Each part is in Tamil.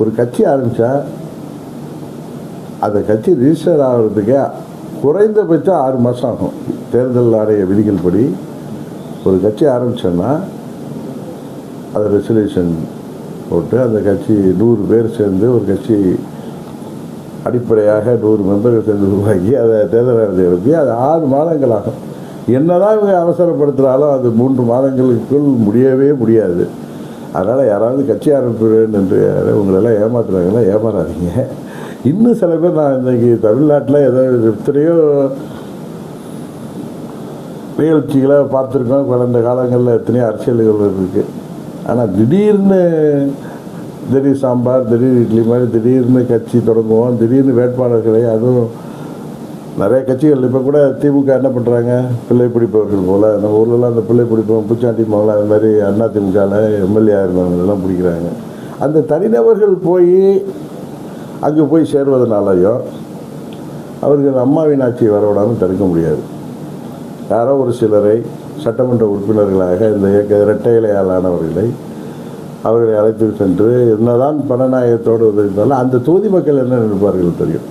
ஒரு கட்சி ஆரம்பித்தா அந்த கட்சி ரிஜிஸ்டர் ஆகிறதுக்கு குறைந்தபட்சம் 6 மாதம் ஆகும். தேர்தல் ஆணைய விதிகள் படி ஒரு கட்சி ஆரம்பித்தோன்னா அதை ரெசல்யூஷன் போட்டு அந்த கட்சி 100 பேர் சேர்ந்து ஒரு கட்சி அடிப்படையாக 100 மெம்பர்கள் சேர்ந்து உருவாக்கி அதை தேர்தல் ஆணையத்தை எழுப்பி அது 6 மாதங்கள் ஆகும். என்னதான் இவங்க அவசரப்படுத்துகிறாலும் அது 3 மாதங்களுக்குள் முடியவே முடியாது. அதனால் யாராவது கட்சி ஆரம்பிக்கிறேன் என்று உங்களெல்லாம் ஏமாத்துறாங்களா, ஏமாறாதீங்க. இன்னும் சில பேர் நான் இன்றைக்கி தமிழ்நாட்டில் ஏதோ எத்தனையோ நிகழ்ச்சிகளை பார்த்துருக்கோம். கடந்த காலங்களில் எத்தனையோ அரசியல்கள் இருக்குது. ஆனால் திடீர்னு சாம்பார், திடீர் இட்லி மாதிரி திடீர்னு கட்சி தொடங்குவோம், திடீர்னு வேட்பாளர்களை, அதுவும் நிறைய கட்சிகள் இப்போ கூட திமுக என்ன பண்ணுறாங்க, பிள்ளை பிடிப்பவர்கள் போல் நம்ம ஊர்லலாம் அந்த பிள்ளை பிடிப்போம் பூச்சாண்டி மகள அது மாதிரி அண்ணா திமுகவில் எம்எல்ஏ இருந்தவங்களெல்லாம் பிடிக்கிறாங்க. அந்த தனிநபர்கள் அங்கே போய் சேர்வதனாலையும் அவர்கள் அம்மாவின் ஆட்சியை வரவிடாமல் தடுக்க முடியாது. யாரோ ஒரு சிலரை சட்டமன்ற உறுப்பினர்களாக இந்த இரட்டை இலையாளானவர்களை அவர்களை அழைத்து சென்று என்னதான் பணநாயகத்தோடு இருந்தாலும் அந்த தொகுதி மக்கள் என்ன நினைப்பார்கள் தெரியும்.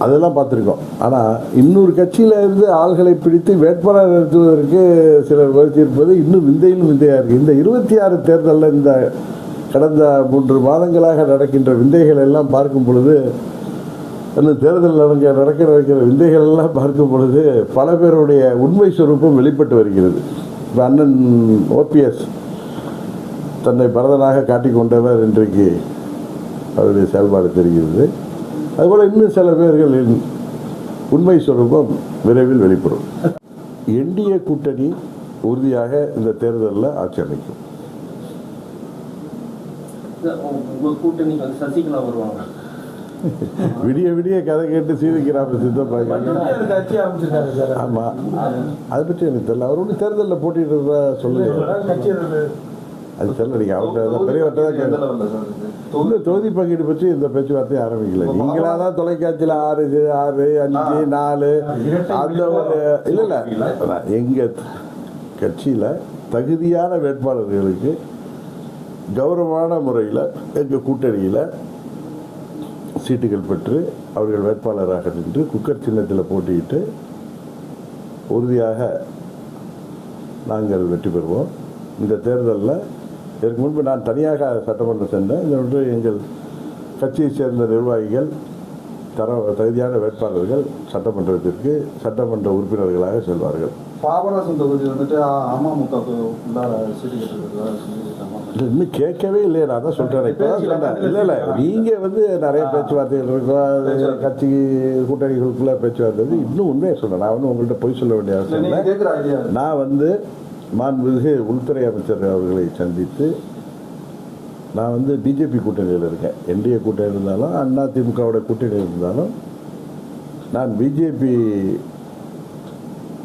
அதெல்லாம் பார்த்துருக்கோம். ஆனால் இன்னொரு கட்சியில் இருந்து ஆள்களை பிடித்து வேட்பாளர் நிறுத்துவதற்கு சிலர் முயற்சியிருப்பது இன்னும் விந்தையிலும் விந்தையாக இருக்குது. இந்த 26 தேர்தலில் இந்த கடந்த 3 மாதங்களாக நடக்கின்ற விந்தைகள் எல்லாம் பார்க்கும் பொழுது, இன்னும் தேர்தல் நடக்கிற விந்தைகள் எல்லாம் பார்க்கும் பொழுது பல பேருடைய உண்மை சொரூபம் வெளிப்பட்டு வருகிறது. இப்போ அண்ணன் ஓபிஎஸ் தன்னை பரதனாக காட்டிக்கொண்டவர் இன்றைக்கு அவருடைய செயல்பாடு தெரிகிறது. அதுபோல் இன்னும் சில பேர்களின் உண்மை சொரூபம் விரைவில் வெளிப்படும். என்டிஏ கூட்டணி உறுதியாக இந்த தேர்தலில் ஆட்சி அமைக்கும். சசிகலா வருவாங்க. விடிய விடிய கதை கேட்டு சீவிக்கிறாங்க சித்தப்பாங்க. ஆமாம், அதை பற்றி எனக்கு தெரியல. அவர் ஒன்றும் தேர்தலில் போட்டிட்டு சொல்லுங்க, அது தெரியல. நீங்கள் அவர்கிட்ட பெரியவர்கிட்ட தான் கேட்கல. தொகுதி பங்கீடு பற்றி இந்த பேச்சுவார்த்தையை ஆரம்பிக்கல. நீங்களாக தான் தொலைக்காட்சியில் 6, 5, 4 அந்த ஒரு இல்லை எங்கள் கட்சியில் தகுதியான வேட்பாளர்களுக்கு கௌரவமான முறையில் எங்கள் கூட்டணியில் சீட்டுகள் பெற்று அவர்கள் வேட்பாளராக நின்று குக்கர் சின்னத்தில் போட்டியிட்டு உறுதியாக நாங்கள் வெற்றி பெறுவோம். இந்த தேர்தலில் இதற்கு முன்பு நான் தனியாக சட்டமன்றம் சென்றேன். இதற்கு எங்கள் கட்சியை சேர்ந்த நிர்வாகிகள் தகுதியான வேட்பாளர்கள் சட்டமன்றத்திற்கு சட்டமன்ற உறுப்பினர்களாக செல்வார்கள். பாபநாசம் தொகுதி வந்துட்டு அமமுகவுக்கு இன்னும் கேட்கவே இல்லையே. நான் தான் சொல்கிறேன், இப்போ தான் சொன்னேன். இல்லை நீங்கள் நிறைய பேச்சுவார்த்தைகள் இருக்கும், கட்சி கூட்டணிகளுக்குள்ள பேச்சுவார்த்தை. இன்னும் உண்மையை சொல்கிறேன். நான் உங்கள்கிட்ட போய் சொல்ல வேண்டிய அவசியம் இல்லை. நான் மாண்புமிகு உள்துறை அமைச்சர் அவர்களை சந்தித்து நான் பிஜேபி கூட்டணியில் இருக்கேன். என்டிஏ கூட்டணி இருந்தாலும் அண்ணா திமுகவோட கூட்டணி இருந்தாலும் நான் பிஜேபி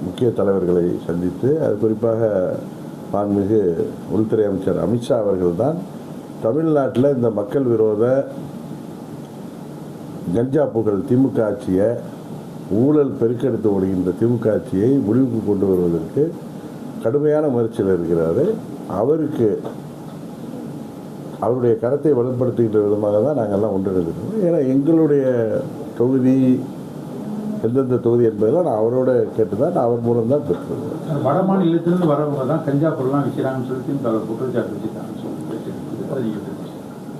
முக்கிய தலைவர்களை சந்தித்து, அது குறிப்பாக மாண்புமிகு உள்துறை அமைச்சர் அமித்ஷா அவர்கள் தான் தமிழ்நாட்டில் இந்த மக்கள் விரோத கஞ்சா புகழ் திமுக ஆட்சியை, ஊழல் பெருக்கெடுத்து ஓடுகின்ற திமுக ஆட்சியை முடிவுக்கு கொண்டு வருவதற்கு கடுமையான முயற்சியில் இருக்கிறார். அவருக்கு அவருடைய கருத்தை வலுப்படுத்துகின்ற விதமாக தான் நாங்கள்லாம் ஒன்றிணைந்திருக்கோம். ஏன்னா எங்களுடைய தொகுதி எந்தெந்த தொகுதி என்பதெல்லாம் நான் அவரோட கேட்டு தான் நான் அவர் மூலம் தான் பெற்றுருக்கேன். வட மாநிலத்திலிருந்து வரவங்க தான் கஞ்சா பொருள்லாம் விற்கிறாங்கன்னு சொல்லி குற்றச்சாட்டு வச்சுருக்காங்க.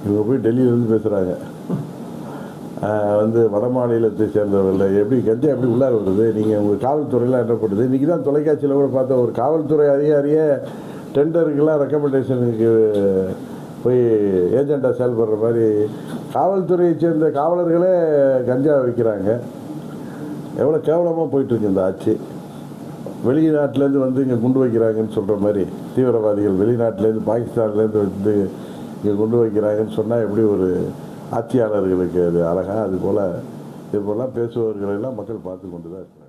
இவங்க போய் டெல்லியிலேருந்து பேசுகிறாங்க. வட மாநிலத்தை சேர்ந்தவர்கள் எப்படி கஞ்சா எப்படி உள்ளார வருது, நீங்கள் உங்கள் காவல்துறையெலாம் என்ன பண்ணுது. இன்றைக்கி தான் தொலைக்காட்சியில் கூட பார்த்தா ஒரு காவல்துறை அதிகாரியே டெண்டருக்கெல்லாம் ரெக்கமெண்டேஷனுக்கு போய் ஏஜெண்டாக செயல்படுற மாதிரி காவல்துறையை சேர்ந்த காவலர்களே கஞ்சா விற்கிறாங்க. எவ்வளோ கேவலமாக போயிட்டுருக்கு இந்த ஆட்சி. வெளிநாட்டிலேருந்து இங்கே குண்டு வைக்கிறாங்கன்னு சொல்கிற மாதிரி தீவிரவாதிகள் வெளிநாட்டிலேருந்து பாகிஸ்தான்லேருந்து இங்கே கொண்டு வைக்கிறாங்கன்னு சொன்னால் எப்படி ஒரு ஆட்சியாளர்களுக்கு அது அழகாக. அதுபோல் இதுபோலாம் பேசுபவர்களெல்லாம் மக்கள் பார்த்து கொண்டு தான் இருக்கிறாங்க.